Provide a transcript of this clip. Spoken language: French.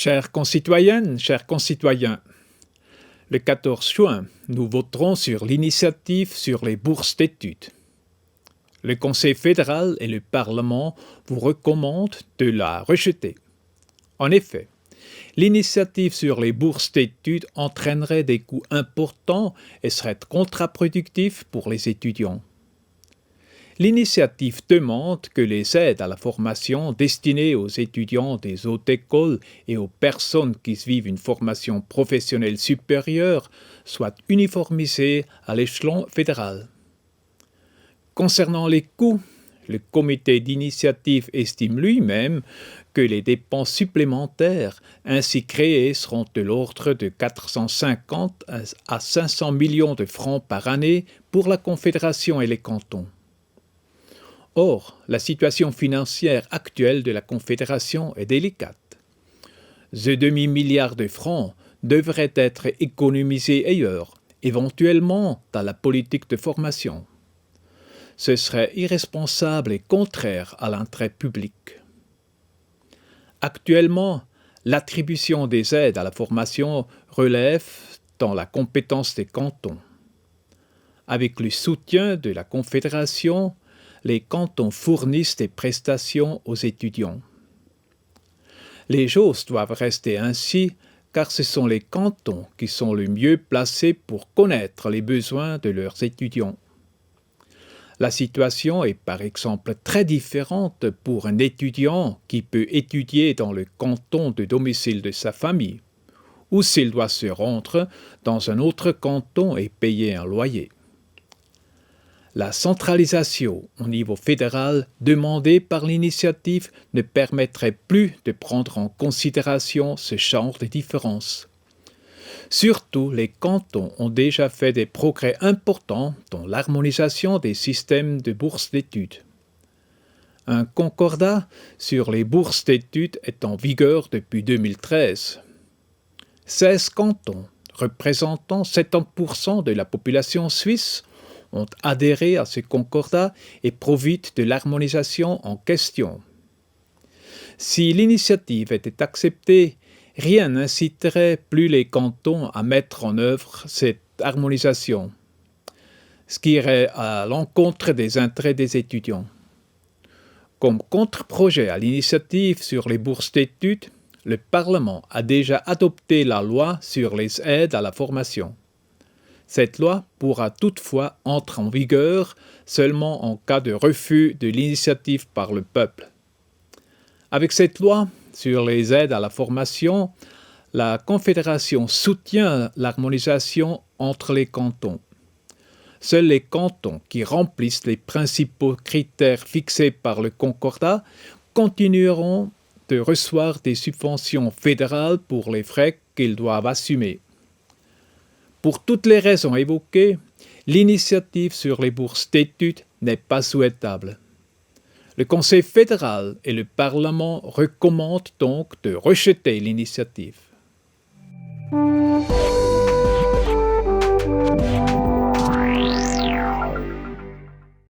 Chères concitoyennes, chers concitoyens, le 14 juin, nous voterons sur l'initiative sur les bourses d'études. Le Conseil fédéral et le Parlement vous recommandent de la rejeter. En effet, l'initiative sur les bourses d'études entraînerait des coûts importants et serait contre-productive pour les étudiants. L'initiative demande que les aides à la formation destinées aux étudiants des hautes écoles et aux personnes qui suivent une formation professionnelle supérieure soient uniformisées à l'échelon fédéral. Concernant les coûts, le comité d'initiative estime lui-même que les dépenses supplémentaires ainsi créées seront de l'ordre de 450 à 500 millions de francs par année pour la Confédération et les cantons. Or, la situation financière actuelle de la Confédération est délicate. Ce demi-milliard de francs devrait être économisé ailleurs, éventuellement dans la politique de formation. Ce serait irresponsable et contraire à l'intérêt public. Actuellement, l'attribution des aides à la formation relève dans la compétence des cantons. Avec le soutien de la Confédération, les cantons fournissent des prestations aux étudiants. Les choses doivent rester ainsi car ce sont les cantons qui sont le mieux placés pour connaître les besoins de leurs étudiants. La situation est par exemple très différente pour un étudiant qui peut étudier dans le canton de domicile de sa famille, ou s'il doit se rendre dans un autre canton et payer un loyer. La centralisation au niveau fédéral demandée par l'initiative ne permettrait plus de prendre en considération ce genre de différences. Surtout, les cantons ont déjà fait des progrès importants dans l'harmonisation des systèmes de bourses d'études. Un concordat sur les bourses d'études est en vigueur depuis 2013. 16 cantons, représentant 70% de la population suisse, ont adhéré à ce concordat et profitent de l'harmonisation en question. Si l'initiative était acceptée, rien n'inciterait plus les cantons à mettre en œuvre cette harmonisation, ce qui irait à l'encontre des intérêts des étudiants. Comme contre-projet à l'initiative sur les bourses d'études, le Parlement a déjà adopté la loi sur les aides à la formation. Cette loi pourra toutefois entrer en vigueur seulement en cas de refus de l'initiative par le peuple. Avec cette loi sur les aides à la formation, la Confédération soutient l'harmonisation entre les cantons. Seuls les cantons qui remplissent les principaux critères fixés par le Concordat continueront de recevoir des subventions fédérales pour les frais qu'ils doivent assumer. Pour toutes les raisons évoquées, l'initiative sur les bourses d'études n'est pas souhaitable. Le Conseil fédéral et le Parlement recommandent donc de rejeter l'initiative.